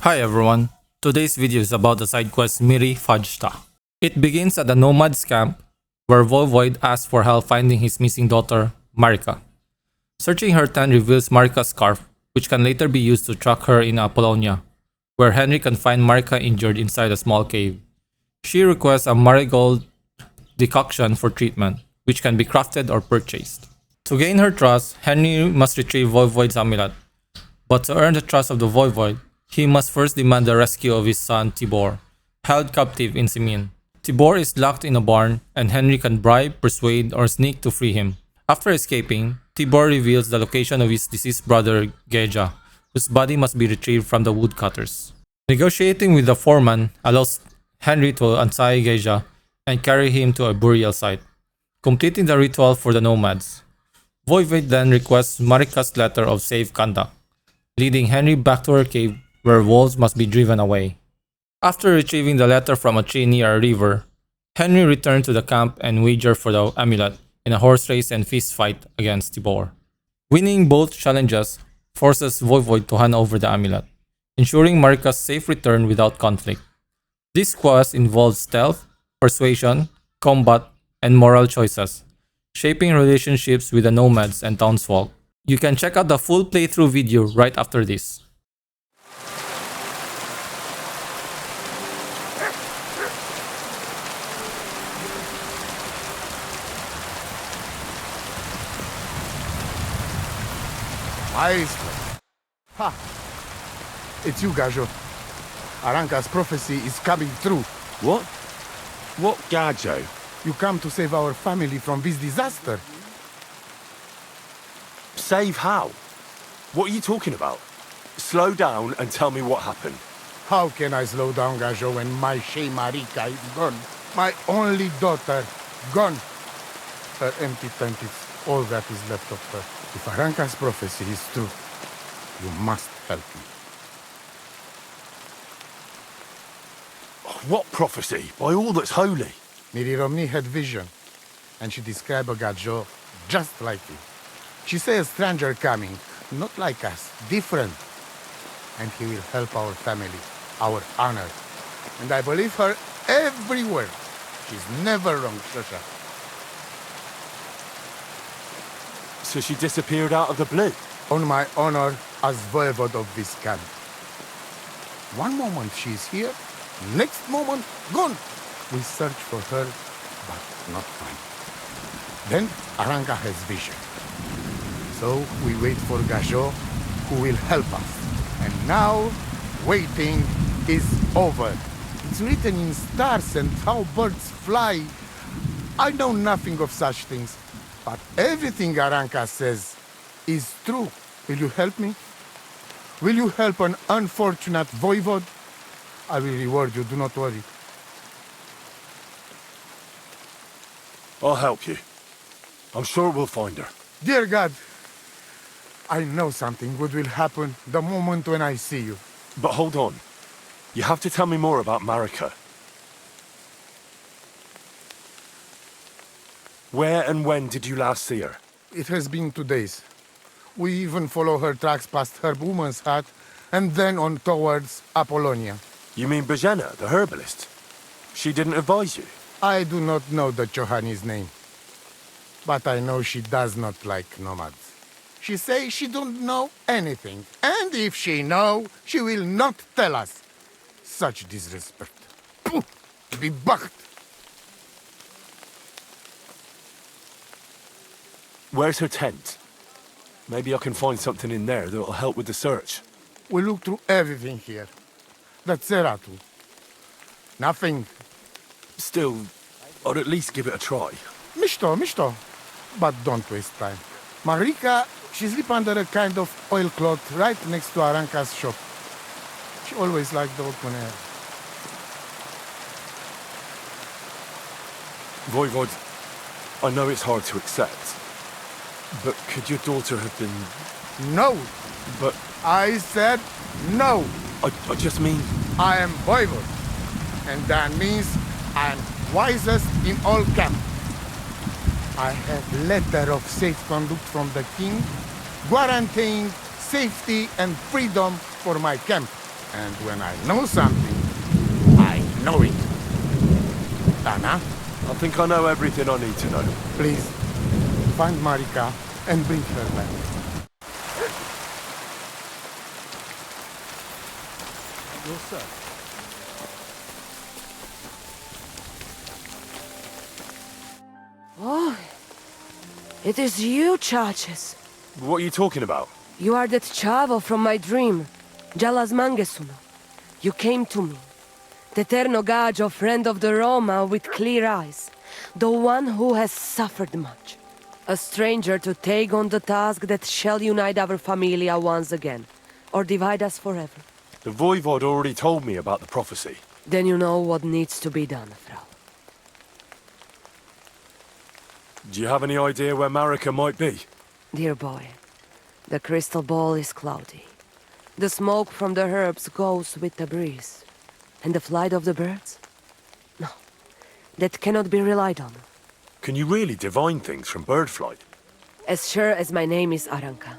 Hi everyone, today's video is about the side quest Miri Fajta. It begins at the Nomad's camp, where Voivode asks for help finding his missing daughter, Marika. Searching her tent reveals Marika's scarf, which can later be used to track her in Apollonia, where Henry can find Marika injured inside a small cave. She requests a marigold decoction for treatment, which can be crafted or purchased. To gain her trust, Henry must retrieve Voivode's amulet, but to earn the trust of the Voivode, he must first demand the rescue of his son Tibor, held captive in Simin. Tibor is locked in a barn, and Henry can bribe, persuade, or sneak to free him. After escaping, Tibor reveals the location of his deceased brother Gejza, whose body must be retrieved from the woodcutters. Negotiating with the foreman allows Henry to untie Gejza and carry him to a burial site, completing the ritual for the nomads. Voivode then requests Marika's letter of safe conduct, leading Henry back to her cave where wolves must be driven away. After retrieving the letter from a tree near a river, Henry returned to the camp and wagered for the amulet in a horse race and fist fight against Tibor. Winning both challenges forces Voivode to hand over the amulet, ensuring Marika's safe return without conflict. This quest involves stealth, persuasion, combat, and moral choices, shaping relationships with the nomads and townsfolk. You can check out the full playthrough video right after this. Ha! It's you, Gajo. Aranka's prophecy is coming true. What? What Gajo? You come to save our family from this disaster. Save how? What are you talking about? Slow down and tell me what happened. How can I slow down, Gajo, when my Shea Marika is gone? My only daughter, gone. Her empty tent is all that is left of her. If Aranka's prophecy is true, you must help me. What prophecy? By all that's holy. Miri had vision, and she described a Gajo just like you. She said a stranger coming, not like us, different. And he will help our family, our honor. And I believe her every word. She's never wrong, Shosha. So she disappeared out of the blue? On my honor as Voivode of this camp. One moment she's here, next moment gone. We search for her, but not find. Then Aranka has vision. So we wait for Gajo, who will help us. And now, waiting is over. It's written in stars and how birds fly. I know nothing of such things, but everything Aranka says is true. Will you help me? Will you help an unfortunate Voivode? I will reward you, do not worry. I'll help you. I'm sure we'll find her. Dear God, I know something good will happen the moment when I see you. But hold on. You have to tell me more about Marika. Where and when did you last see her? It has been 2 days. We even follow her tracks past her woman's hut and then on towards Apollonia. You mean Bajena, the herbalist? She didn't advise you? I do not know the Johani's name, but I know she does not like nomads. She says she don't know anything, and if she know, she will not tell us. Such disrespect. Pooh! Be bucked! Where's her tent? Maybe I can find something in there that'll help with the search. We look through everything here. That's Seratu. Nothing. Still, I'd at least give it a try. Mishto. But don't waste time. Marika, she sleep under a kind of oilcloth right next to Aranka's shop. She always liked the open air. Voivode, I know it's hard to accept, but could your daughter have been... No! But... I said no! I just mean... I am Voivode, and that means I am wisest in all camp. I have letter of safe conduct from the king, guaranteeing safety and freedom for my camp. And when I know something, I know it. Anna, I think I know everything I need to know. please, find Marika and bring her back. Your sir? Oh, it is you, Churches. What are you talking about? You are that chavo from my dream, Jalas Mangesuno. You came to me, the Ternogajo friend of the Roma with clear eyes, the one who has suffered much. A stranger to take on the task that shall unite our familia once again, or divide us forever. The Voivode already told me about the prophecy. Then you know what needs to be done, Frau. Do you have any idea where Marika might be? Dear boy, the crystal ball is cloudy. The smoke from the herbs goes with the breeze. And the flight of the birds? No, that cannot be relied on. Can you really divine things from bird flight? As sure as my name is Aranka.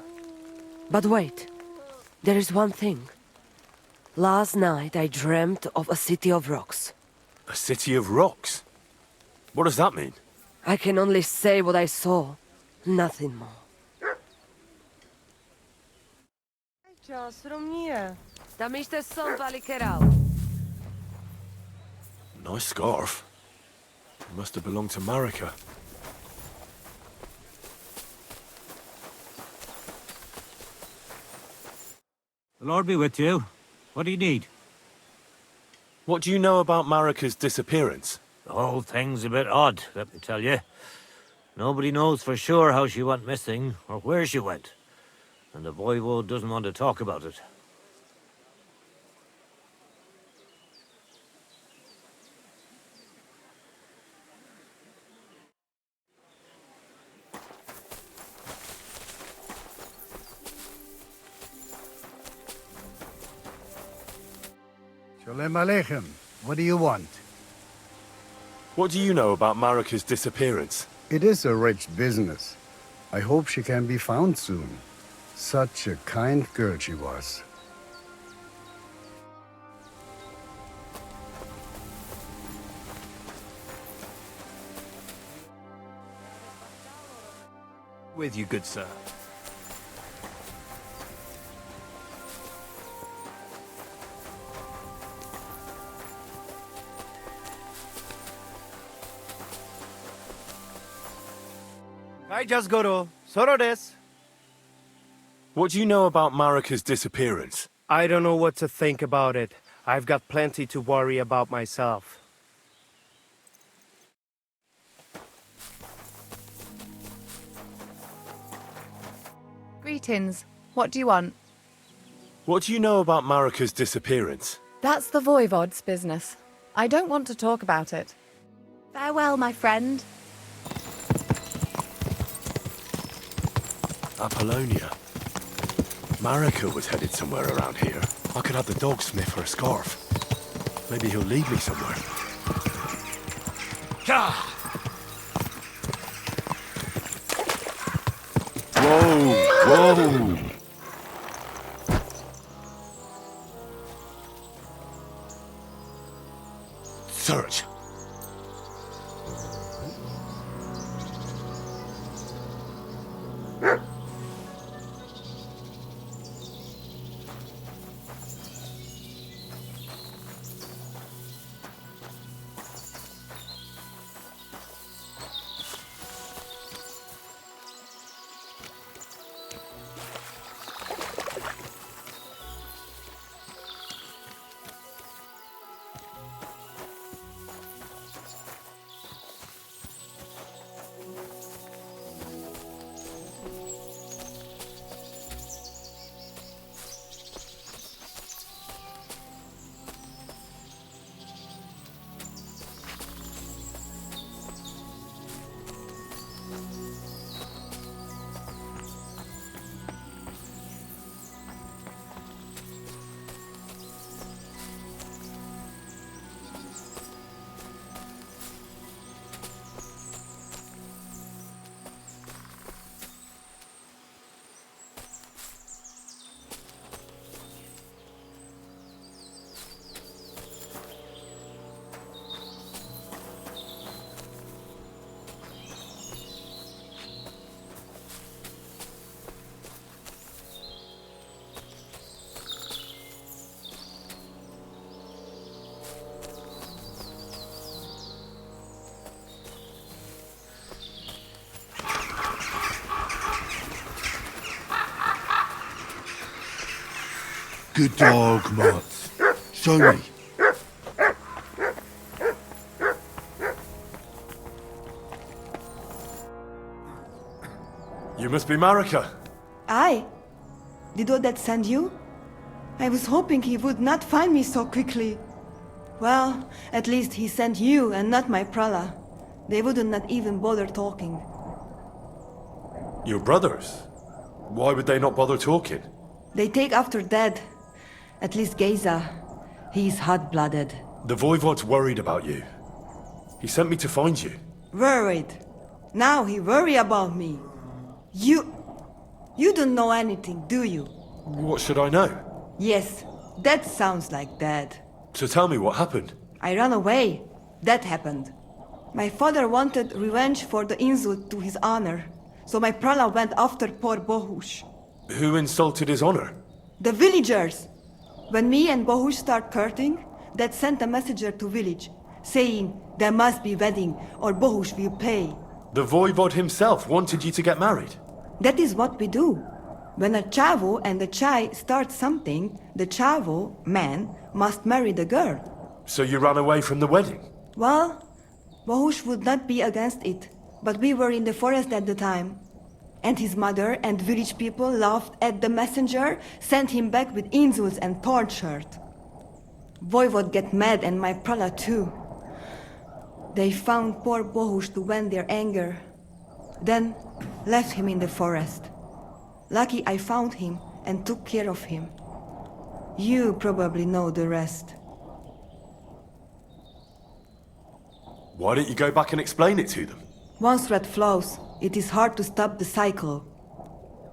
But wait, there is one thing. Last night I dreamt of a city of rocks. A city of rocks? What does that mean? I can only say what I saw, nothing more. Čas from nie. Tam iște sunt palikerau. Nice scarf. It must have belonged to Marika. The Lord be with you. What do you need? What do you know about Marika's disappearance? The whole thing's a bit odd, let me tell you. Nobody knows for sure how she went missing, or where she went. And the Voivode doesn't want to talk about it. Shalom Aleichem. What do you want? What do you know about Marika's disappearance? It is a rich business. I hope she can be found soon. Such a kind girl she was. With you, good sir. Just Goro. Soro desu. What do you know about Marika's disappearance? I don't know what to think about it. I've got plenty to worry about myself. Greetings. What do you want? What do you know about Marika's disappearance? That's the Voivode's business. I don't want to talk about it. Farewell, my friend. Apollonia. Marika was headed somewhere around here. I could have the dog sniff her scarf. Maybe he'll lead me somewhere. Whoa! Whoa! Search! Good dog, Mats. Show me. You must be Marika. Aye. Did Odette send you? I was hoping he would not find me so quickly. Well, at least he sent you and not my prala. They would not even bother talking. Your brothers? Why would they not bother talking? They take after dead. At least Gejza. He's hot-blooded. The Voivode's worried about you. He sent me to find you. Worried. Now he worry about me. You don't know anything, do you? What should I know? Yes, that sounds like Dad. So tell me what happened. I ran away. That happened. My father wanted revenge for the insult to his honor, so my prala went after poor Bohush. Who insulted his honor? The villagers! When me and Bohush start courting, Dad sent a messenger to village, saying there must be wedding or Bohush will pay. The Voivode himself wanted you to get married. That is what we do. When a chavo and a chai start something, the chavo, man, must marry the girl. So you ran away from the wedding? Well, Bohush would not be against it, but we were in the forest at the time. And his mother and village people laughed at the messenger, sent him back with insults and torture. Voivode get mad and my prala too. They found poor Bohush to vent their anger. Then left him in the forest. Lucky I found him and took care of him. You probably know the rest. Why don't you go back and explain it to them? Once red flows, it is hard to stop the cycle.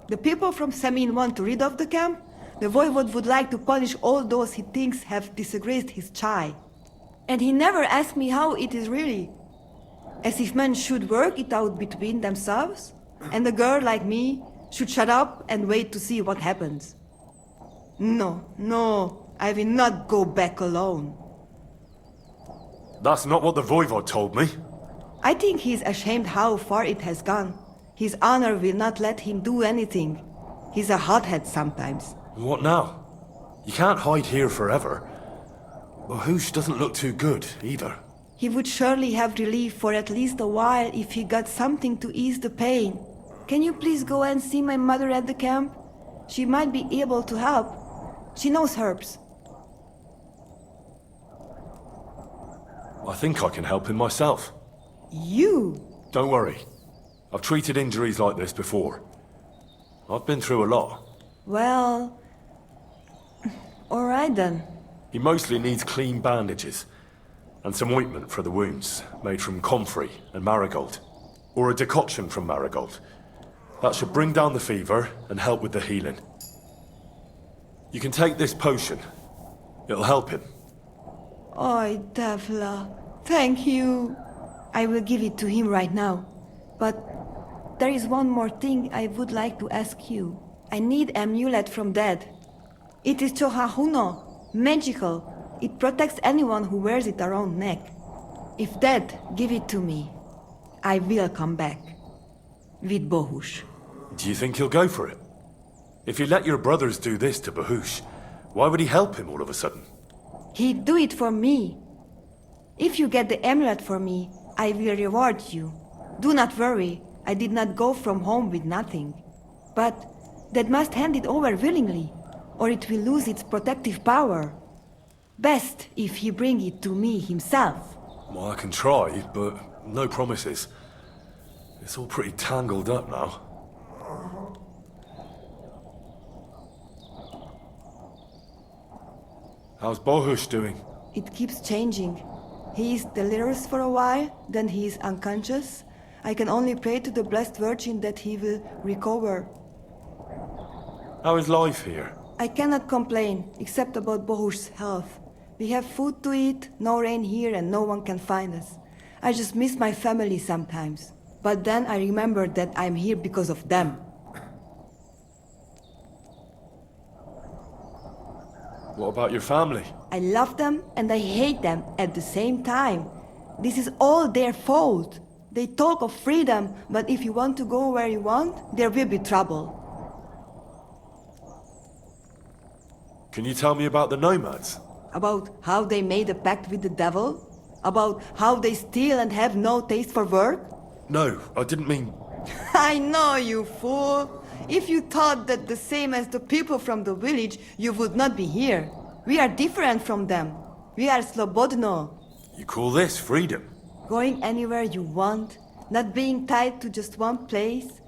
The people from Semin want to rid of the camp. The Voivode would like to punish all those he thinks have disgraced his chai. And he never asked me how it is really. As if men should work it out between themselves, and a girl like me should shut up and wait to see what happens. No, I will not go back alone. That's not what the Voivode told me. I think he's ashamed how far it has gone. His honor will not let him do anything. He's a hothead sometimes. What now? You can't hide here forever. Bohush doesn't look too good, either. He would surely have relief for at least a while if he got something to ease the pain. Can you please go and see my mother at the camp? She might be able to help. She knows herbs. I think I can help him myself. You? Don't worry. I've treated injuries like this before. I've been through a lot. Well... alright then. He mostly needs clean bandages. And some ointment for the wounds, made from comfrey and marigold. Or a decoction from marigold. That should bring down the fever and help with the healing. You can take this potion. It'll help him. Oi, Devla. Thank you. I will give it to him right now. But there is one more thing I would like to ask you. I need amulet from Dad. It is Chohahuno, magical. It protects anyone who wears it around neck. If Dad give it to me, I will come back. With Bohush. Do you think he'll go for it? If you let your brothers do this to Bohush, why would he help him all of a sudden? He'd do it for me. If you get the amulet for me, I will reward you. Do not worry, I did not go from home with nothing. But Dad must hand it over willingly, or it will lose its protective power. Best if he bring it to me himself. Well, I can try, but no promises. It's all pretty tangled up now. How's Bohush doing? It keeps changing. He is delirious for a while, then he is unconscious. I can only pray to the Blessed Virgin that he will recover. How is life here? I cannot complain, except about Bohush's health. We have food to eat, no rain here, and no one can find us. I just miss my family sometimes. But then I remember that I'm here because of them. What about your family? I love them and I hate them at the same time. This is all their fault. They talk of freedom, but if you want to go where you want, there will be trouble. Can you tell me about the Nomads? About how they made a pact with the devil? About how they steal and have no taste for work? No, I didn't mean... I know, you fool! If you thought that the same as the people from the village, you would not be here. We are different from them. We are slobodno. You call this freedom? Going anywhere you want, not being tied to just one place,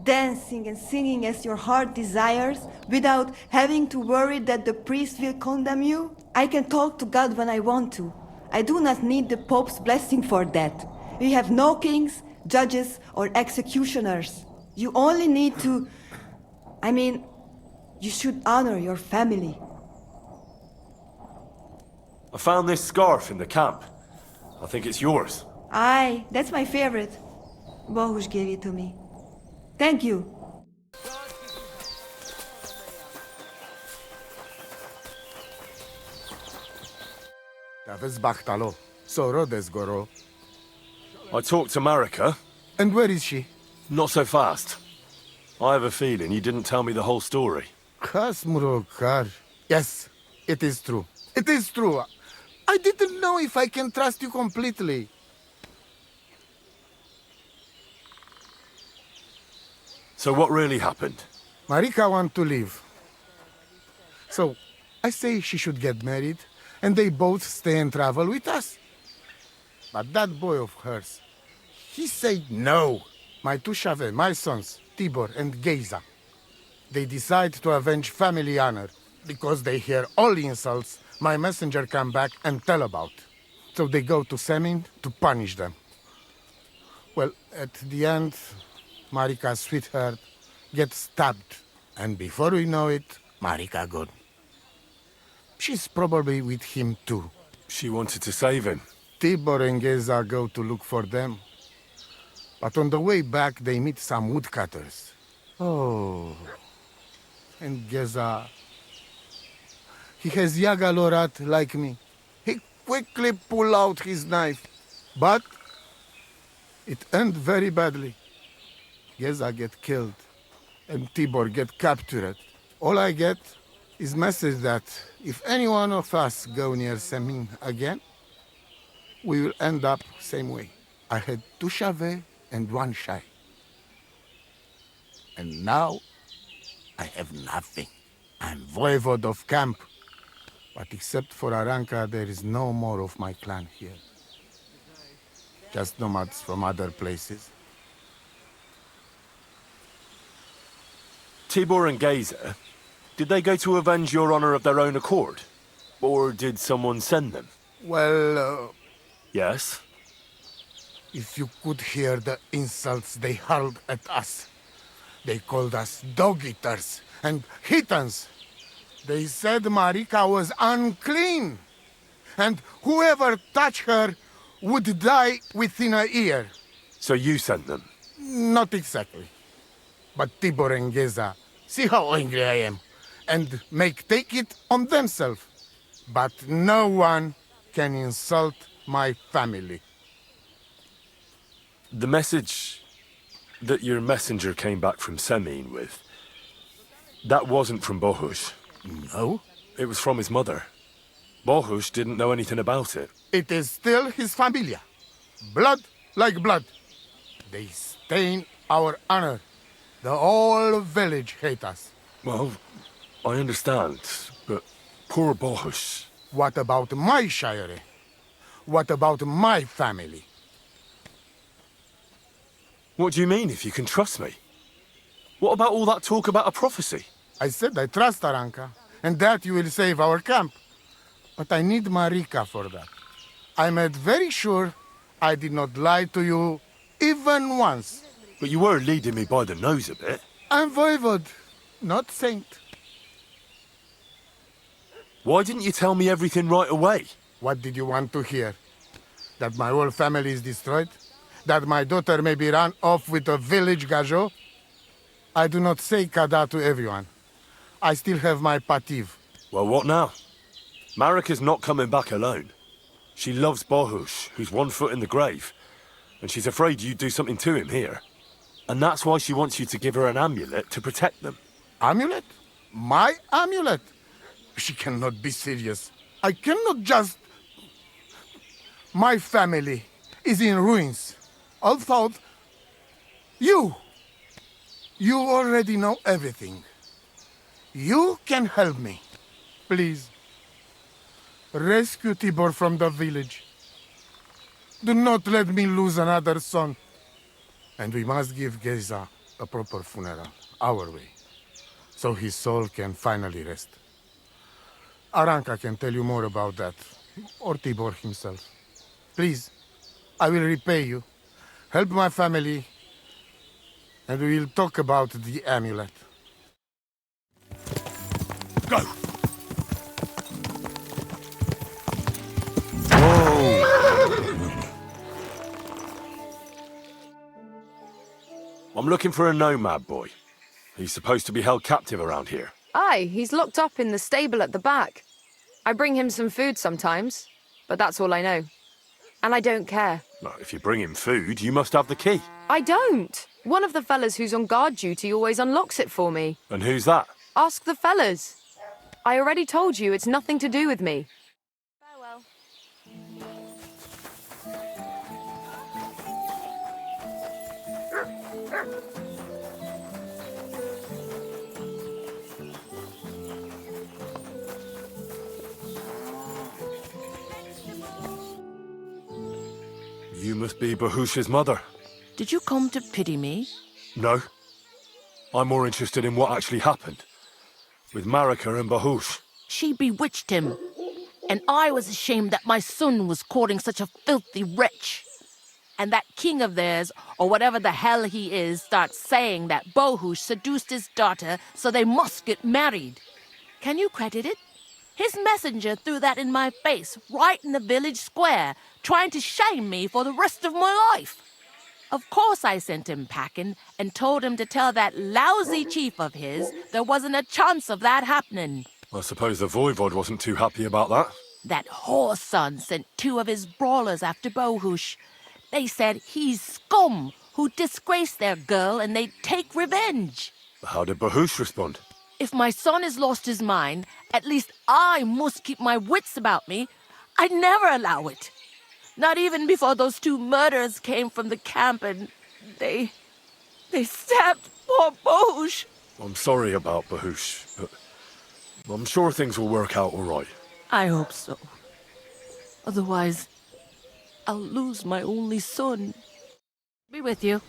dancing and singing as your heart desires, without having to worry that the priest will condemn you. I can talk to God when I want to. I do not need the Pope's blessing for that. We have no kings, judges, or executioners. You only need to... you should honor your family. I found this scarf in the camp. I think it's yours. Aye, that's my favorite. Bohush gave it to me. Thank you. Taves Bachtalo. Soro desgoro. I talked to Marika. And where is she? Not so fast. I have a feeling you didn't tell me the whole story. Kasmurokar. Yes, it is true. It is true. I didn't know if I can trust you completely. So what really happened? Marika wants to leave. So, I say she should get married, and they both stay and travel with us. But that boy of hers, he said no. My two Shave, my sons, Tibor and Gejza, they decide to avenge family honor, because they hear all the insults my messenger come back and tell about. So they go to Semin to punish them. Well, at the end, Marika's sweetheart gets stabbed. And before we know it, Marika gone. She's probably with him too. She wanted to save him. Tibor and Gejza go to look for them. But on the way back, they meet some woodcutters. Oh. And Gejza... he has Yaga Lorat like me. He quickly pull out his knife. But it ends very badly. Gejza get killed, and Tibor get captured. All I get is message that if any one of us go near Semin again, we will end up same way. I had 2 Shave and 1 Shai. And now, I have nothing. I'm Voivode of camp. But except for Aranka, there is no more of my clan here. Just nomads from other places. Tibor and Gejza, did they go to avenge your honor of their own accord? Or did someone send them? Well, Yes? if you could hear the insults they hurled at us. They called us dog-eaters and hitans. They said Marika was unclean, and whoever touched her would die within a year. So you sent them? Not exactly. But Tibor and Gejza, see how angry I am, and take it on themselves. But no one can insult my family. The message that your messenger came back from Semin with, that wasn't from Bohush. No? It was from his mother. Bohush didn't know anything about it. It is still his familia. Blood like blood. They stain our honor. The whole village hate us. Well, I understand, but poor Bohush. What about my shire? What about my family? What do you mean, if you can trust me? What about all that talk about a prophecy? I said I trust Aranka, and that you will save our camp. But I need Marika for that. I made very sure I did not lie to you even once. But you were leading me by the nose a bit. I'm Voivode, not saint. Why didn't you tell me everything right away? What did you want to hear? That my whole family is destroyed? That my daughter may be run off with a village gajo? I do not say kada to everyone. I still have my pativ. Well, what now? Marika's not coming back alone. She loves Bohush, who's 1 foot in the grave. And she's afraid you'd do something to him here. And that's why she wants you to give her an amulet to protect them. Amulet? My amulet? She cannot be serious. I cannot just... My family is in ruins. Although... You already know everything. You can help me. Please. Rescue Tibor from the village. Do not let me lose another son. And we must give Gejza a proper funeral, our way, so his soul can finally rest. Aranka can tell you more about that, or Tibor himself. Please, I will repay you. Help my family, and we will talk about the amulet. Go! I'm looking for a Nomad boy. He's supposed to be held captive around here. Aye, he's locked up in the stable at the back. I bring him some food sometimes, but that's all I know. And I don't care. Well, if you bring him food, you must have the key. I don't! One of the fellas who's on guard duty always unlocks it for me. And who's that? Ask the fellas. I already told you it's nothing to do with me. Farewell. You must be Bahush's mother. Did you come to pity me? No. I'm more interested in what actually happened. With Marika and Bahush. She bewitched him. And I was ashamed that my son was courting such a filthy wretch. And that king of theirs, or whatever the hell he is, starts saying that Bahush seduced his daughter, so they must get married. Can you credit it? His messenger threw that in my face, right in the village square, trying to shame me for the rest of my life. Of course I sent him packing and told him to tell that lousy chief of his there wasn't a chance of that happening. I suppose the Voivode wasn't too happy about that. That whore's son sent 2 of his brawlers after Bahush. They said he's scum who disgraced their girl and they'd take revenge. How did Bahush respond? If my son has lost his mind, at least I must keep my wits about me. I'd never allow it. Not even before those 2 murderers came from the camp and they stabbed poor Bahush. I'm sorry about Bahush, but I'm sure things will work out all right. I hope so. Otherwise, I'll lose my only son. Be with you.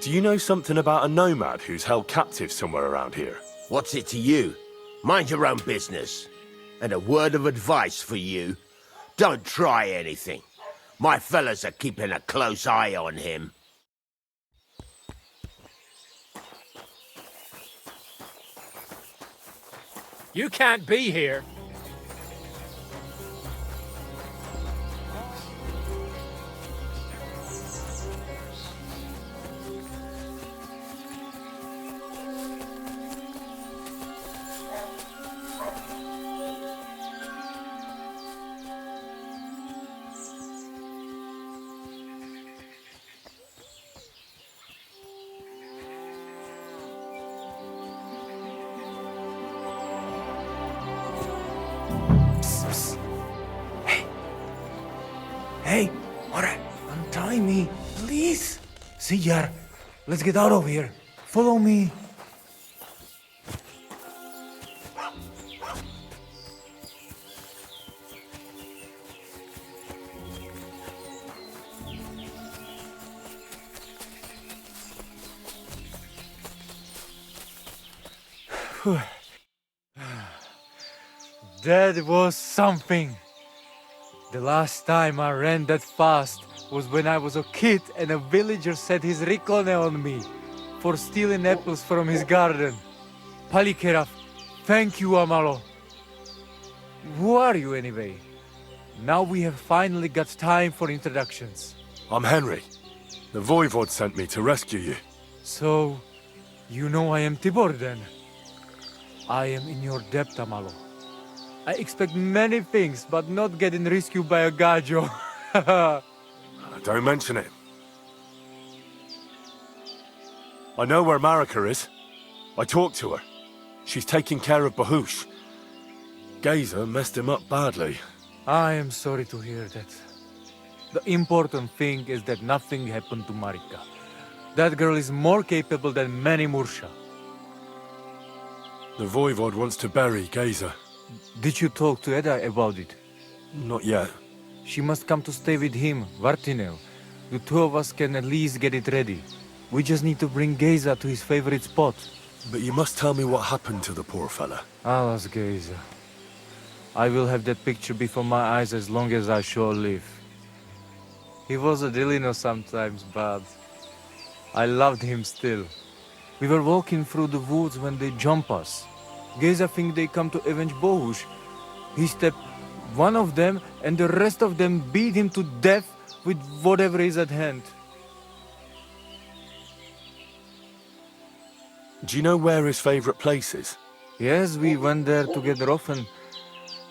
Do you know something about a Nomad who's held captive somewhere around here? What's it to you? Mind your own business. And a word of advice for you. Don't try anything. My fellas are keeping a close eye on him. You can't be here. Hey, Mora, untie me, please. Siyar, let's get out of here. Follow me. That was something. The last time I ran that fast was when I was a kid and a villager set his reclone on me for stealing apples from his garden. Palikeraf, thank you, Amalo. Who are you anyway? Now we have finally got time for introductions. I'm Henry. The Voivode sent me to rescue you. So, you know I am Tibor then? I am in your debt, Amalo. I expect many things, but not getting rescued by a gajo. Don't mention it. I know where Marika is. I talked to her. She's taking care of Bahush. Gejza messed him up badly. I am sorry to hear that. The important thing is that nothing happened to Marika. That girl is more capable than many Mursha. The Voivode wants to bury Gejza. Did you talk to Eda about it? Not yet. She must come to stay with him, Vartinel. The two of us can at least get it ready. We just need to bring Gejza to his favorite spot. But you must tell me what happened to the poor fella. Alas, Gejza. I will have that picture before my eyes as long as I shall live. He was a Delino sometimes, but I loved him still. We were walking through the woods when they jump us. Gejza think they come to avenge Bahush. He stepped one of them and the rest of them beat him to death with whatever is at hand. Do you know where his favorite place is? Yes, we went there together often.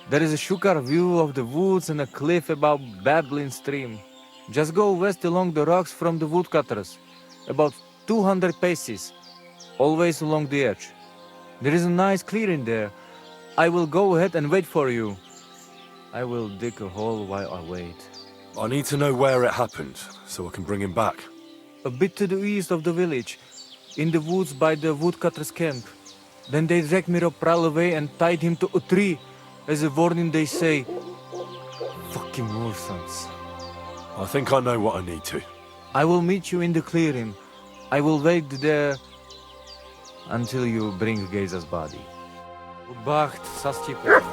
There is a shukar view of the woods and a cliff above babbling stream. Just go west along the rocks from the woodcutters. About 200 paces. Always along the edge. There is a nice clearing there. I will go ahead and wait for you. I will dig a hole while I wait. I need to know where it happened, so I can bring him back. A bit to the east of the village, in the woods by the woodcutter's camp. Then they dragged Miro away and tied him to a tree. As a warning they say, fucking Mursans. I think I know what I need to. I will meet you in the clearing. I will wait there until you bring Gejza's body. Bacht, Sastipo.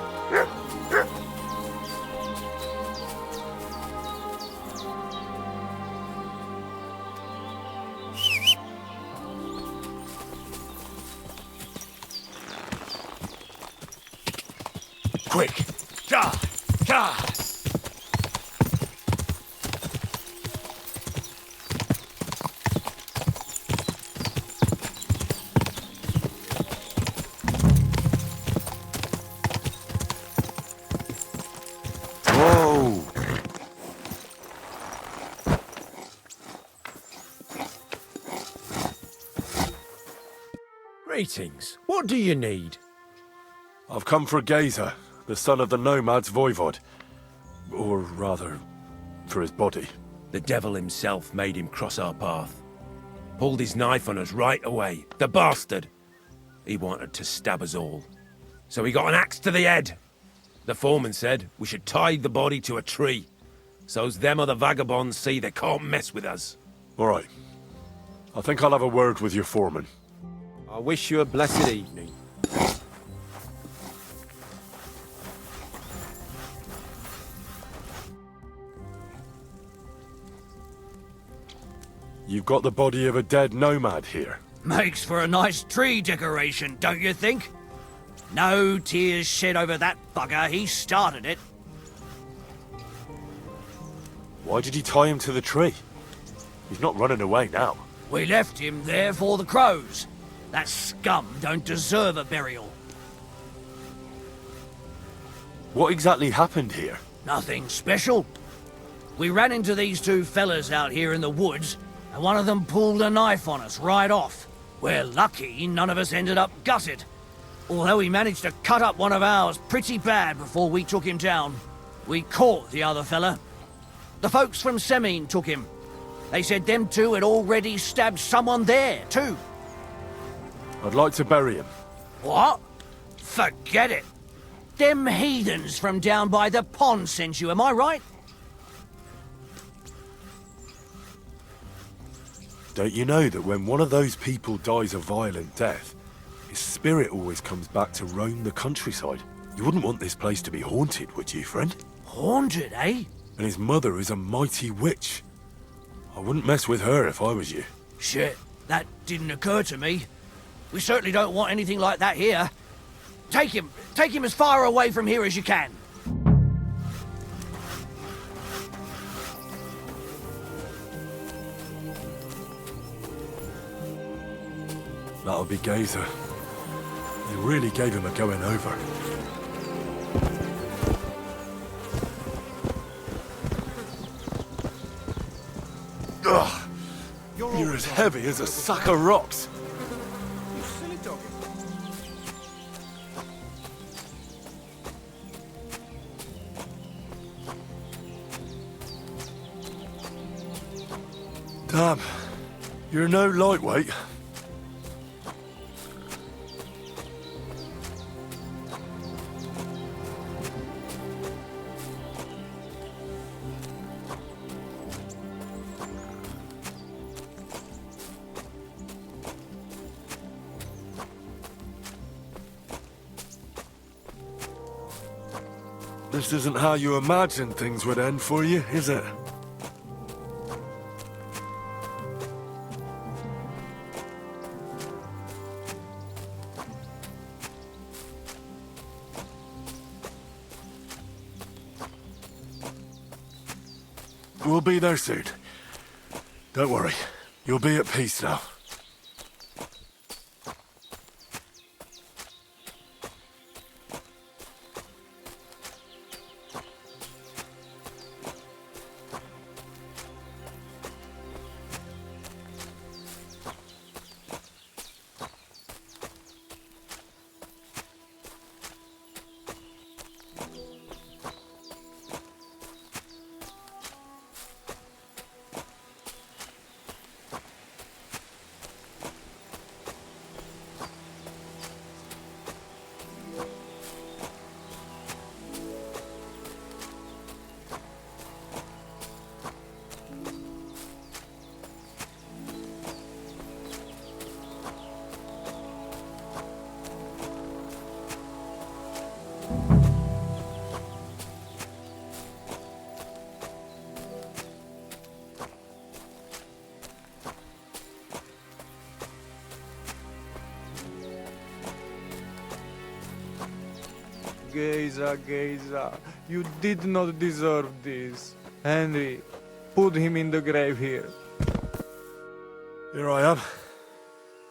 Quick! Ka! Ka! Whoa! Greetings. What do you need? I've come for Gejza, the son of the Nomad's Voivode. Or rather, for his body. The devil himself made him cross our path. Pulled his knife on us right away. The bastard! He wanted to stab us all. So he got an axe to the head. The foreman said we should tie the body to a tree. So's them other vagabonds see they can't mess with us. All right. I think I'll have a word with your foreman. I wish you a blessed evening. You've got the body of a dead nomad here. Makes for a nice tree decoration, don't you think? No tears shed over that bugger, he started it. Why did you tie him to the tree? He's not running away now. We left him there for the crows. That scum don't deserve a burial. What exactly happened here? Nothing special. We ran into these two fellas out here in the woods, and one of them pulled a knife on us right off. We're lucky none of us ended up gutted. Although he managed to cut up one of ours pretty bad before we took him down. We caught the other fella. The folks from Semine took him. They said them two had already stabbed someone there, too. I'd like to bury him. What? Forget it. Them heathens from down by the pond sent you, am I right? Don't you know that when one of those people dies a violent death, his spirit always comes back to roam the countryside? You wouldn't want this place to be haunted, would you, friend? Haunted, eh? And his mother is a mighty witch. I wouldn't mess with her if I was you. Shit, that didn't occur to me. We certainly don't want anything like that here. Take him as far away from here as you can. That'll be Gejza. They really gave him a going over. Ugh. You're as heavy as a sack of rocks. You silly doggy. Damn, you're no lightweight. This isn't how you imagined things would end for you, is it? We'll be there soon. Don't worry. You'll be at peace now. Gejza, you did not deserve this. Henry, put him in the grave here. Here I am.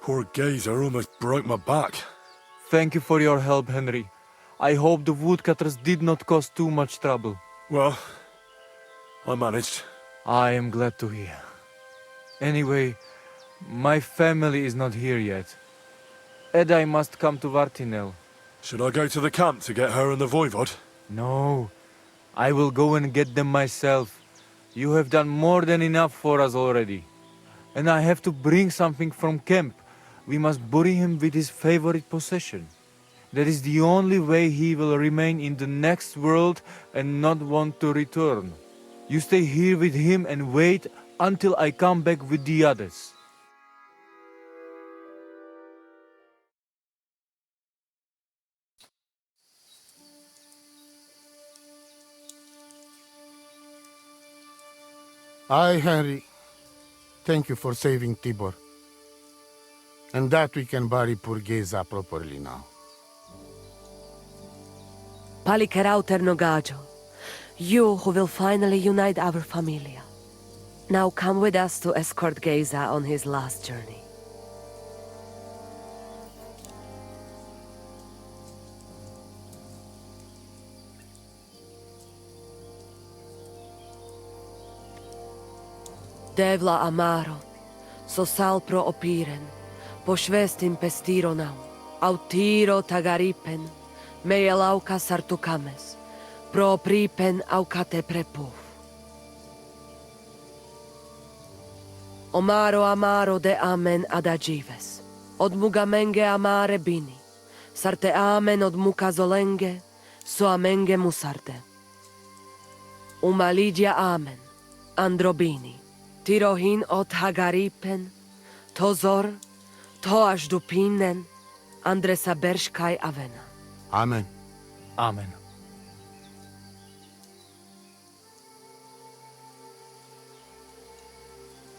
Poor Gejza almost broke my back. Thank you for your help, Henry. I hope the woodcutters did not cause too much trouble. Well, I managed. I am glad to hear. Anyway, my family is not here yet. Edai must come to Vartinel. Should I go to the camp to get her and the Voivode? No, I will go and get them myself. You have done more than enough for us already. And I have to bring something from camp. We must bury him with his favorite possession. That is the only way he will remain in the next world and not want to return. You stay here with him and wait until I come back with the others. Aye, Henry. Thank you for saving Tibor. And that we can bury poor Gejza properly now. Palikerau Ternogajo, you who will finally unite our familia. Now come with us to escort Gejza on his last journey. Devla amaro, so sal pro opiren, po švestin pestironau, autiro tagaripen, mejelauka sartukames, pro pripen aukate prepuf. Omaro amaro de amen adagives, od mugamenge amare bini, sarte amen od mukazolenge, so amenge musarte. Umalidia amen, androbini. Tirohin od Hagaripen, Tozor, Toaš Dupinen, Andresa Berškaj Avena. Amen. Amen.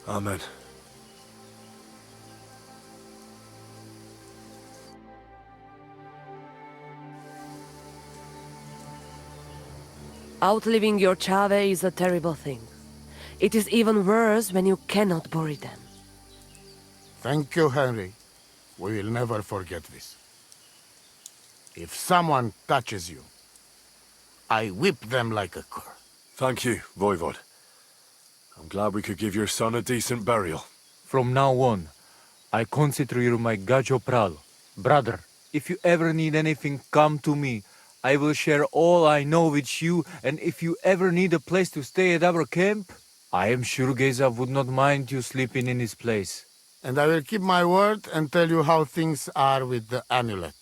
Amen. Outliving your chave is a terrible thing. It is even worse when you cannot bury them. Thank you, Henry. We will never forget this. If someone touches you, I whip them like a cur. Thank you, Voivode. I'm glad we could give your son a decent burial. From now on, I consider you my Gajo Pral. Brother, if you ever need anything, come to me. I will share all I know with you, and if you ever need a place to stay at our camp, I am sure Gejza would not mind you sleeping in his place. And I will keep my word and tell you how things are with the amulet.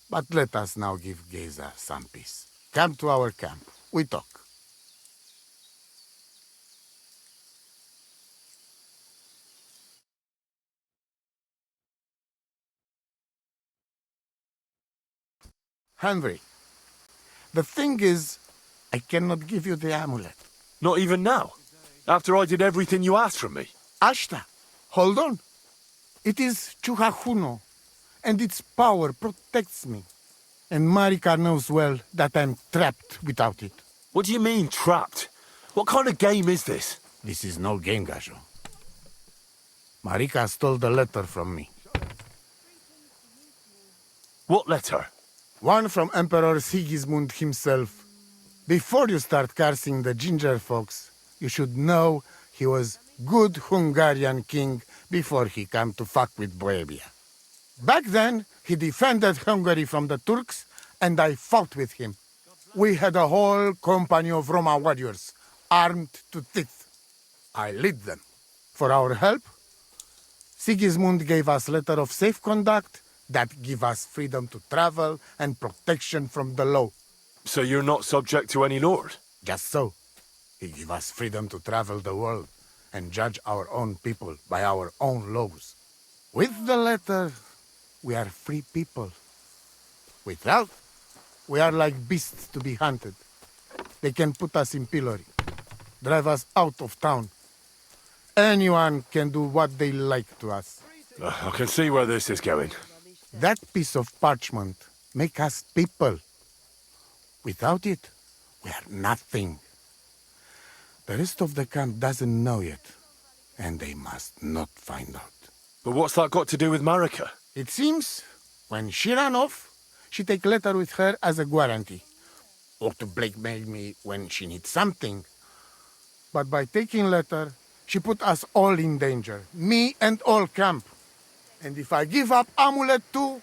But let us now give Gejza some peace. Come to our camp. We talk. Henry, the thing is, I cannot give you the amulet. Not even now? After I did everything you asked from me? Ashta, hold on. It is Chuhajuno, and its power protects me. And Marika knows well that I'm trapped without it. What do you mean, trapped? What kind of game is this? This is no game, Gajo. Marika stole the letter from me. What letter? One from Emperor Sigismund himself. Before you start cursing the ginger folks, you should know he was good Hungarian king before he came to fuck with Bohemia. Back then, he defended Hungary from the Turks, and I fought with him. We had a whole company of Roma warriors, armed to teeth. I lead them. For our help, Sigismund gave us letter of safe conduct that give us freedom to travel and protection from the law. So you're not subject to any lord? Just so. He give us freedom to travel the world and judge our own people by our own laws. With the letter, we are free people. Without, we are like beasts to be hunted. They can put us in pillory, drive us out of town. Anyone can do what they like to us. I can see where this is going. That piece of parchment make us people. Without it, we are nothing. The rest of the camp doesn't know yet, and they must not find out. But what's that got to do with Marika? It seems, when she ran off, she take letter with her as a guarantee, or to blackmail me when she needs something. But by taking letter, she put us all in danger, me and all camp. And if I give up amulet too,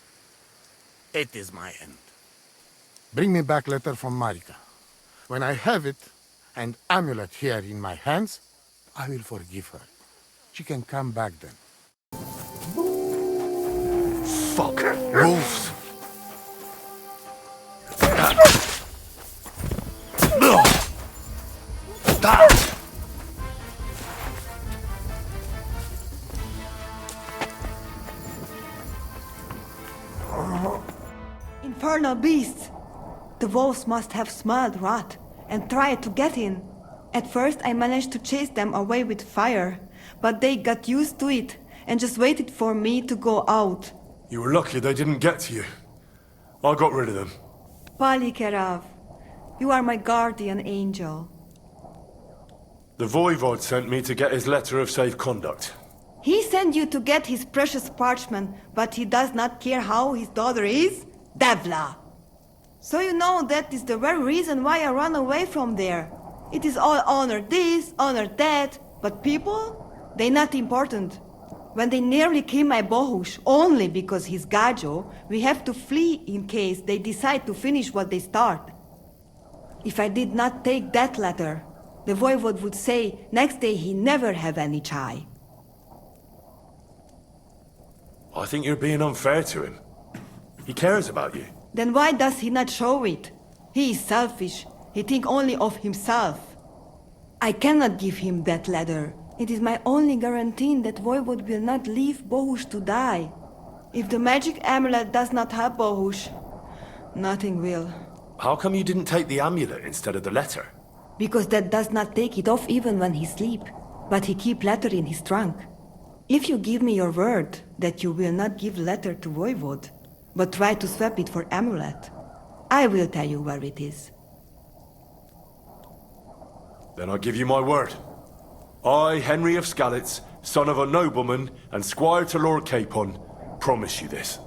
it is my end. Bring me back letter from Marika. When I have it, and amulet here in my hands, I will forgive her. She can come back then. Fuck. Wolves. Infernal beasts! The wolves must have smelled rot and tried to get in. At first I managed to chase them away with fire, but they got used to it and just waited for me to go out. You were lucky they didn't get to you. I got rid of them. Palikerav, you are my guardian angel. The Voivode sent me to get his letter of safe conduct. He sent you to get his precious parchment, but he does not care how his daughter is? Devla! So you know that is the very reason why I run away from there. It is all honor this, honor that, but people? They not important. When they nearly kill my Bohush, only because he's Gajo, we have to flee in case they decide to finish what they start. If I did not take that letter, the Voivode would say next day he never have any chai. I think you're being unfair to him. He cares about you. Then why does he not show it? He is selfish. He think only of himself. I cannot give him that letter. It is my only guarantee that Voivode will not leave Bohush to die. If the magic amulet does not help Bohush, nothing will. How come you didn't take the amulet instead of the letter? Because that does not take it off even when he sleep, but he keep letter in his trunk. If you give me your word that you will not give letter to Voivode, but try to swap it for amulet, I will tell you where it is. Then I'll give you my word. I, Henry of Skalitz, son of a nobleman and squire to Lord Capon, promise you this.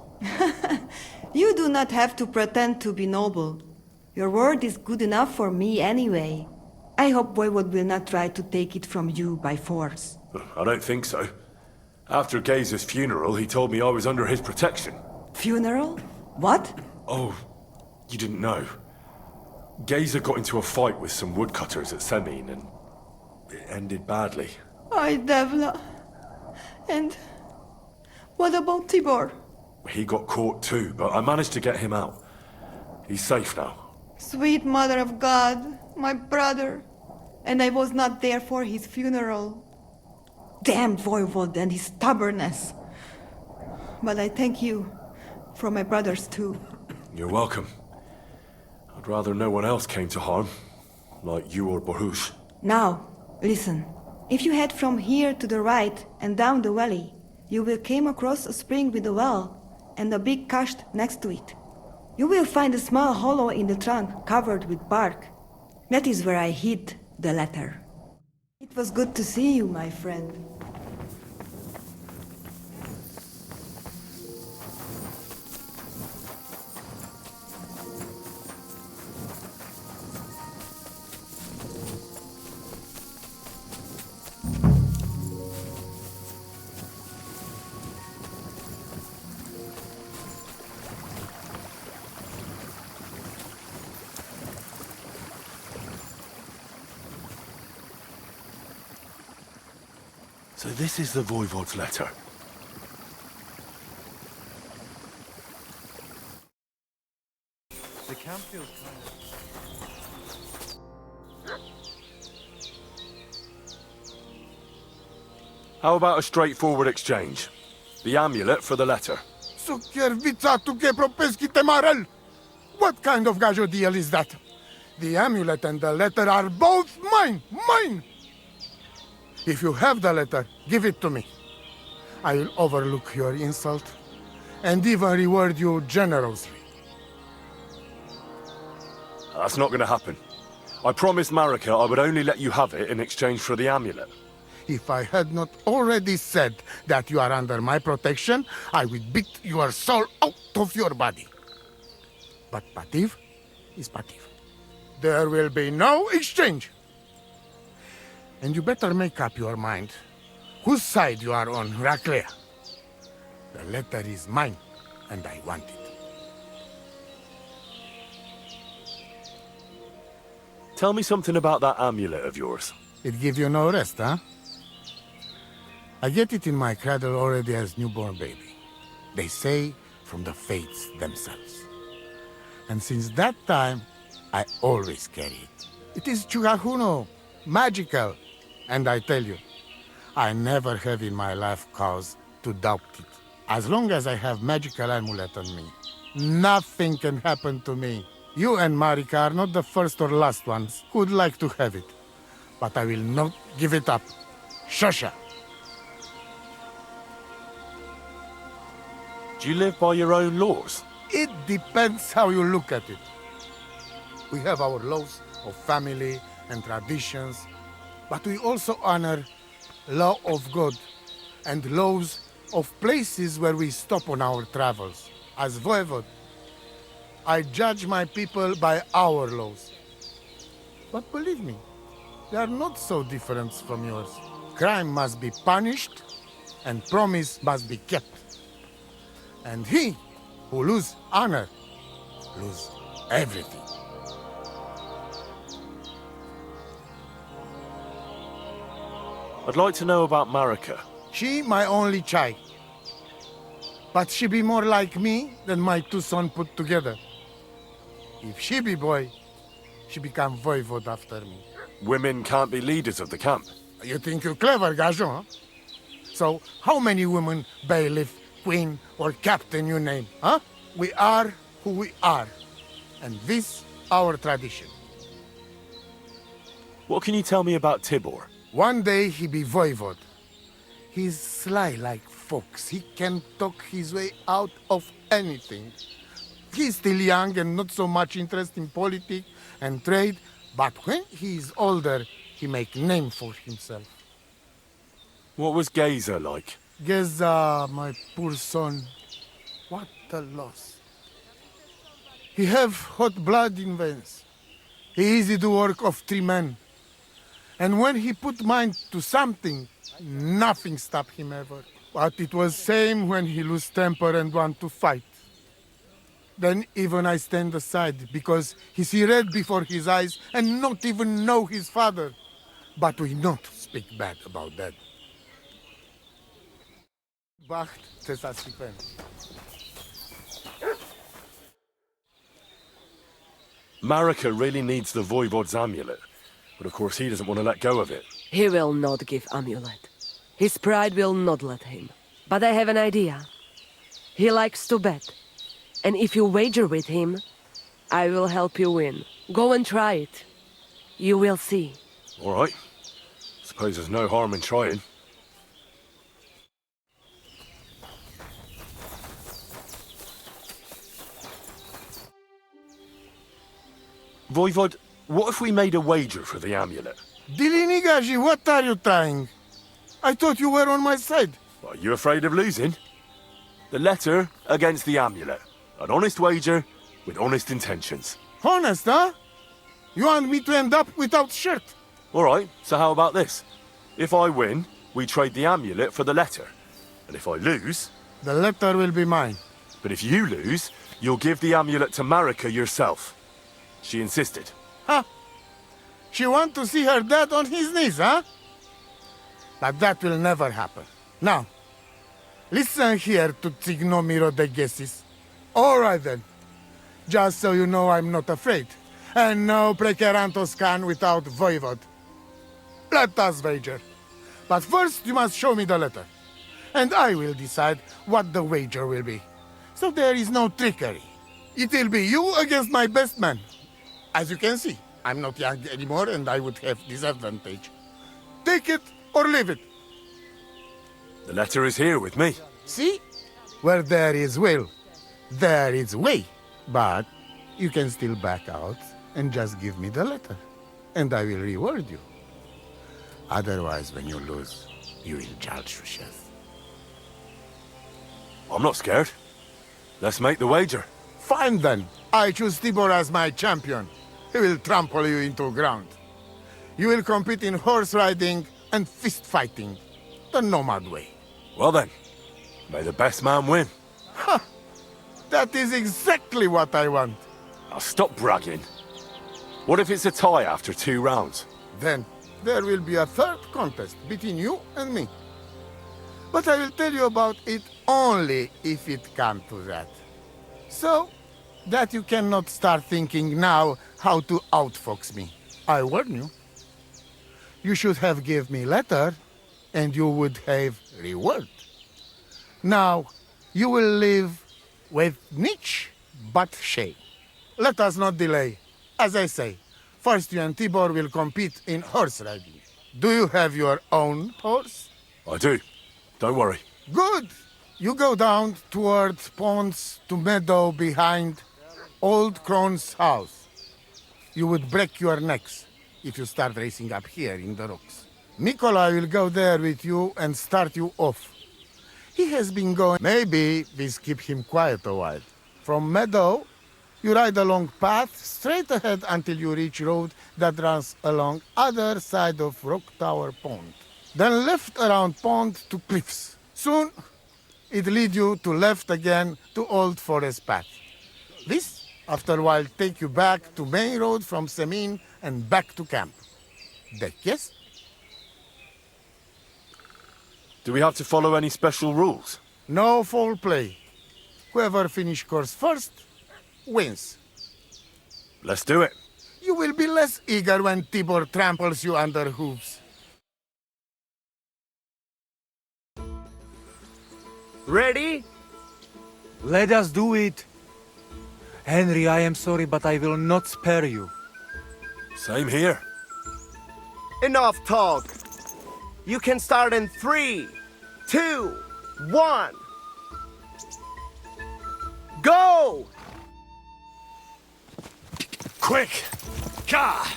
You do not have to pretend to be noble. Your word is good enough for me anyway. I hope Voivode will not try to take it from you by force. I don't think so. After Gejza's funeral, he told me I was under his protection. Funeral? What? Oh, you didn't know. Gejza got into a fight with some woodcutters at Semin, and it ended badly. Ay, Devla. And what about Tibor? He got caught too, but I managed to get him out. He's safe now. Sweet Mother of God, my brother. And I was not there for his funeral. Damned Voivode and his stubbornness. But I thank you for my brothers too. You're welcome. I'd rather no one else came to harm, like you or Bohush. Now, listen. If you head from here to the right and down the valley, you will come across a spring with a well and a big cache next to it. You will find a small hollow in the trunk covered with bark. That is where I hid the letter. It was good to see you, my friend. So this is the Voivode's letter. The camp feels kind of... How about a straightforward exchange? The amulet for the letter. What kind of gajo deal is that? The amulet and the letter are both mine! Mine! If you have the letter, give it to me. I will overlook your insult and even reward you generously. That's not going to happen. I promised Marika I would only let you have it in exchange for the amulet. If I had not already said that you are under my protection, I would beat your soul out of your body. But Pativ is Pativ. There will be no exchange. And you better make up your mind whose side you are on, Raclea. The letter is mine, and I want it. Tell me something about that amulet of yours. It give you no rest, huh? I get it in my cradle already as newborn baby. They say from the fates themselves. And since that time, I always carry it. It is Chugahuno, magical. And I tell you, I never have in my life cause to doubt it. As long as I have magical amulet on me, nothing can happen to me. You and Marika are not the first or last ones who would like to have it. But I will not give it up. Shosha! Do you live by your own laws? It depends how you look at it. We have our laws of family and traditions, but we also honor law of God and laws of places where we stop on our travels. As Voivode, I judge my people by our laws. But believe me, they are not so different from yours. Crime must be punished and promise must be kept. And he who loses honor loses everything. I'd like to know about Marika. She my only child. But she be more like me than my two sons put together. If she be boy, she become Voivode after me. Women can't be leaders of the camp. You think you're clever, Gajon, huh? So, how many women, bailiff, queen, or captain you name, huh? We are who we are. And this, our tradition. What can you tell me about Tibor? One day he be Voivode. He's sly like fox. He can talk his way out of anything. He's still young and not so much interested in politics and trade, but when he is older, he make name for himself. What was Gejza like? Gejza, my poor son, what a loss. He have hot blood in veins. He easy to work of 3 men, And when he put mind to something, nothing stopped him ever. But it was same when he lose temper and want to fight. Then even I stand aside, because he see red before his eyes and not even know his father. But we not speak bad about that. Bacht tesasipen. Marika really needs the Voivode's amulet, but of course he doesn't want to let go of it. He will not give amulet. His pride will not let him. But I have an idea. He likes to bet. And if you wager with him, I will help you win. Go and try it. You will see. All right. Suppose there's no harm in trying. Voivode, what if we made a wager for the amulet? Dilinigaji, what are you trying? I thought you were on my side. Are you afraid of losing? The letter against the amulet. An honest wager with honest intentions. Honest, huh? You want me to end up without shirt? All right, so how about this? If I win, we trade the amulet for the letter. And if I lose... The letter will be mine. But if you lose, you'll give the amulet to Marika yourself. She insisted. Huh? She want to see her dad on his knees, huh? But that will never happen. Now, listen here to Tsignomiro de Gesis. All right then. Just so you know I'm not afraid. And no Prekerantos can without Voivode. Let us wager. But first you must show me the letter. And I will decide what the wager will be. So there is no trickery. It will be you against my best man. As you can see, I'm not young anymore and I would have disadvantage. Take it or leave it. The letter is here with me. See? Where there is will, there is way. But you can still back out and just give me the letter. And I will reward you. Otherwise, when you lose, you will judge yourself. I'm not scared. Let's make the wager. Fine then. I choose Tibor as my champion. He will trample you into ground. You will compete in horse riding and fist fighting. The Nomad way. Well then, may the best man win. Ha! That is exactly what I want. Now stop bragging. What if it's a tie after 2 rounds? Then there will be a third contest between you and me. But I will tell you about it only if it comes to that. So that you cannot start thinking now how to outfox me. I warn you. You should have give me letter, and you would have reward. Now, you will live with niche but shame. Let us not delay. As I say, first you and Tibor will compete in horse riding. Do you have your own horse? I do. Don't worry. Good. You go down towards ponds to meadow behind Old Crone's house. You would break your necks if you start racing up here in the rocks. Nikolai will go there with you and start you off. He has been going... Maybe we keep him quiet a while. From meadow, you ride along path straight ahead until you reach road that runs along other side of Rock Tower Pond. Then left around pond to cliffs. Soon, it lead you to left again to Old Forest Path. This, after a while, take you back to main road from Semin and back to camp. That yes? Do we have to follow any special rules? No foul play. Whoever finish course first, wins. Let's do it. You will be less eager when Tibor tramples you under hooves. Ready? Let us do it. Henry, I am sorry, but I will not spare you. Same here. Enough talk. You can start in 3, 2, 1. Go! Quick! Ka!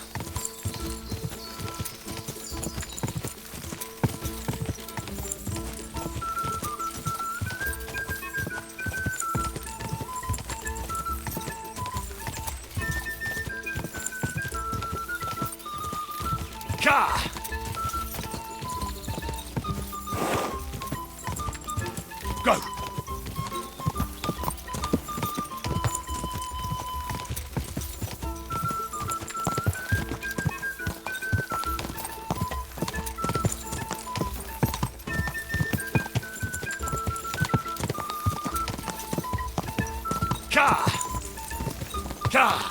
Ka! Go! Ka! Ka!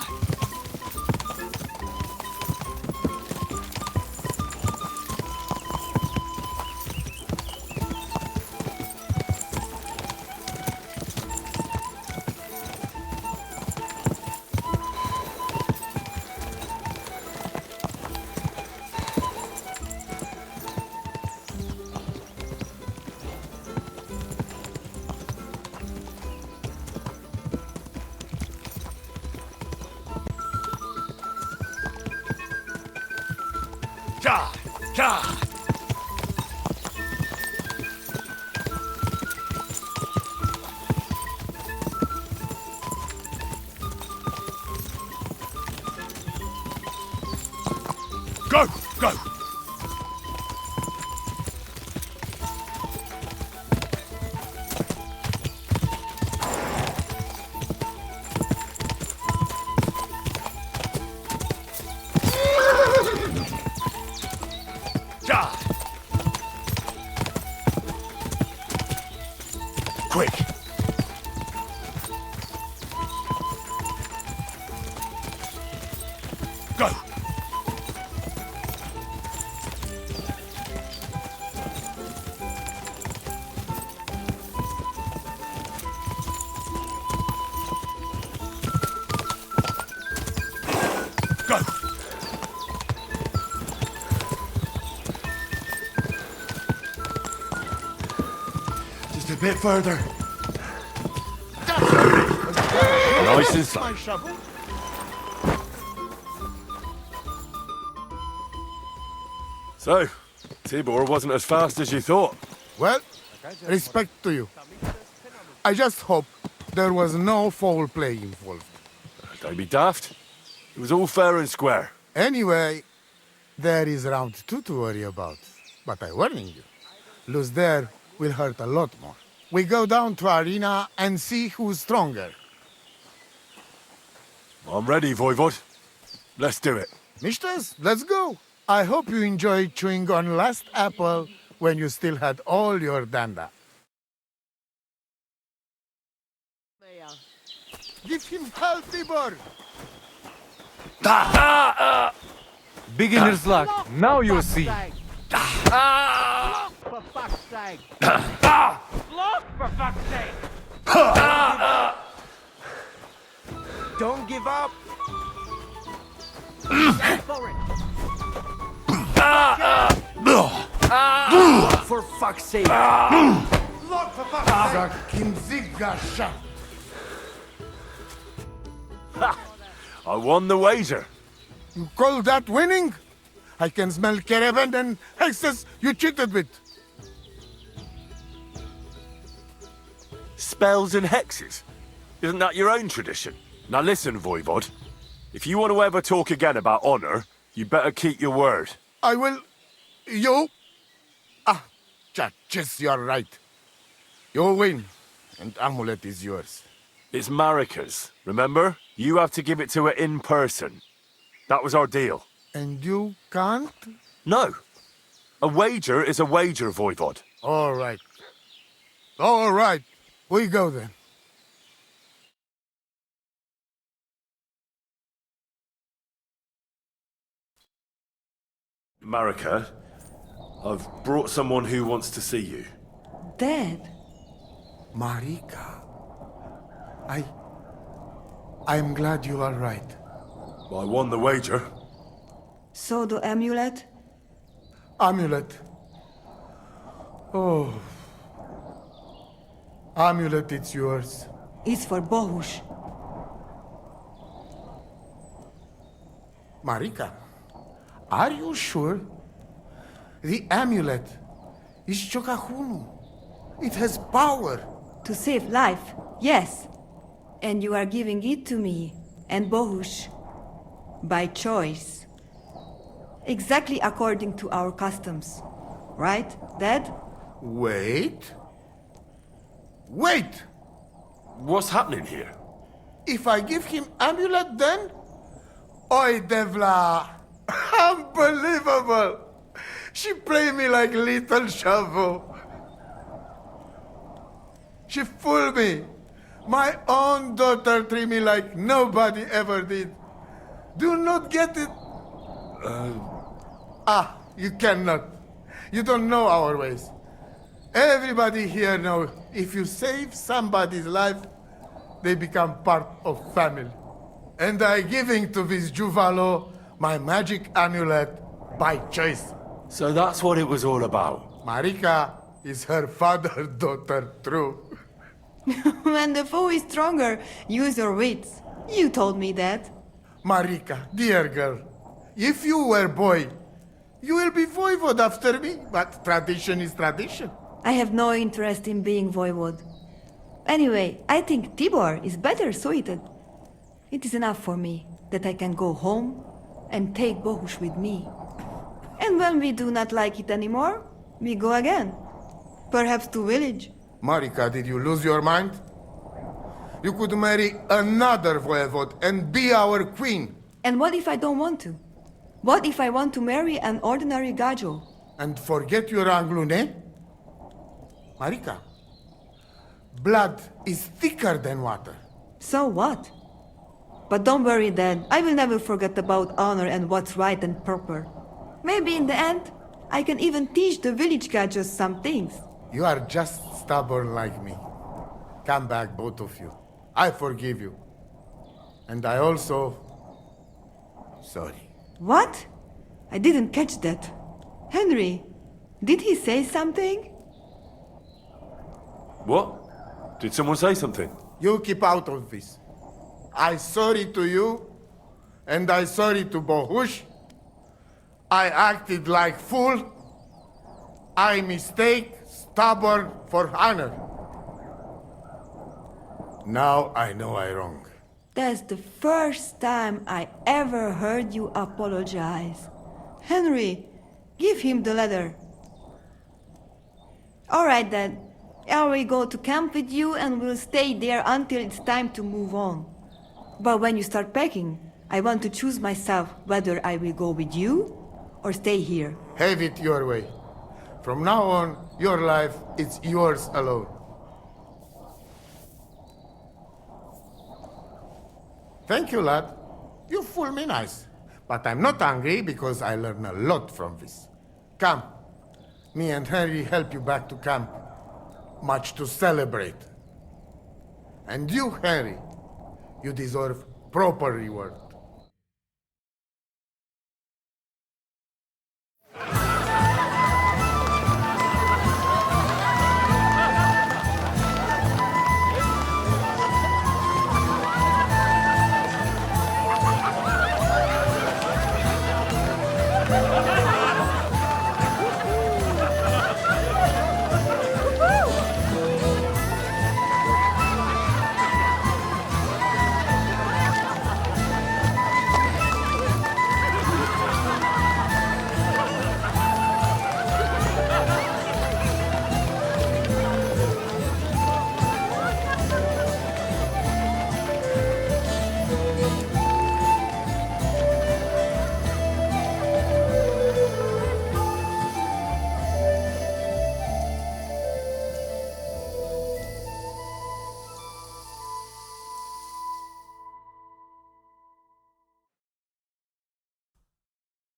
Ka! Ka! Go! Go! Ja! Quick! Go! Go! Just a bit further. Nice and slow. So, Tibor wasn't as fast as you thought. Well, respect to you. I just hope there was no foul play involved. Don't be daft. It was all fair and square. Anyway, there is round 2 to worry about. But I'm warning you, lose there will hurt a lot more. We go down to arena and see who's stronger. I'm ready, Voivode. Let's do it. Mistress, let's go. I hope you enjoyed chewing on last apple when you still had all your danda. Give him hell, Tibor! Beginner's luck. Now you'll see. Block for fuck's sake! Block for fuck's sake! Don't give up! For it! For fuck's sake! Block for fuck's sake! I won the wager. You call that winning? I can smell caravan and hexes you cheated with. Spells and hexes? Isn't that your own tradition? Now listen, Voivode. If you want to ever talk again about honor, you better keep your word. I will... You... Chachis, you're right. You win, and amulet is yours. It's Marika's, remember? You have to give it to her in person. That was our deal. And you can't? No. A wager is a wager, Voivode. All right. All right. We go then. Marika, I've brought someone who wants to see you. Dead? Marika. I'm glad you are right. I won the wager. So the amulet? Amulet. Oh. Amulet, it's yours. It's for Bohush. Marika, are you sure? The amulet is Chokahunu. It has power. To save life, yes. And you are giving it to me and Bohush. By choice. Exactly according to our customs. Right, Dad? Wait. Wait! What's happening here? If I give him amulet then? Oi, Devla! Unbelievable! She played me like little shovel. She fooled me. My own daughter treated me like nobody ever did. Do not get it. You cannot. You don't know our ways. Everybody here knows if you save somebody's life, they become part of family. And I giving to this Juvalo my magic amulet by choice. So that's what it was all about. Marika is her father's daughter, true. When the foe is stronger, use your wits. You told me that. Marika, dear girl, if you were boy, you will be voivode after me, but tradition is tradition. I have no interest in being voivode. Anyway, I think Tibor is better suited. It is enough for me that I can go home and take Bohush with me. And when we do not like it anymore, we go again. Perhaps to village. Marika, did you lose your mind? You could marry another voivode and be our queen. And what if I don't want to? What if I want to marry an ordinary gajo? And forget your Anglune? Marika, blood is thicker than water. So what? But don't worry, Dad. I will never forget about honor and what's right and proper. Maybe in the end, I can even teach the village gajos some things. You are just stubborn like me. Come back, both of you. I forgive you. And I also... sorry. What? I didn't catch that. Henry, did he say something? What? Did someone say something? You keep out of this. I sorry to you, and I sorry to Bohush. I acted like fool. I mistake, stubborn for honor. Now I know I wrong. That's the first time I ever heard you apologize. Henry, give him the letter. All right, then. I will go to camp with you and we'll stay there until it's time to move on. But when you start packing, I want to choose myself whether I will go with you or stay here. Have it your way. From now on, your life is yours alone. Thank you, lad. You fool me nice. But I'm not angry because I learned a lot from this. Come. Me and Henry help you back to camp. Much to celebrate. And you, Henry, you deserve proper reward.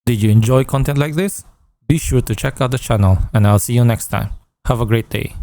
Did you enjoy content like this? Be sure to check out the channel and I'll see you next time. Have a great day.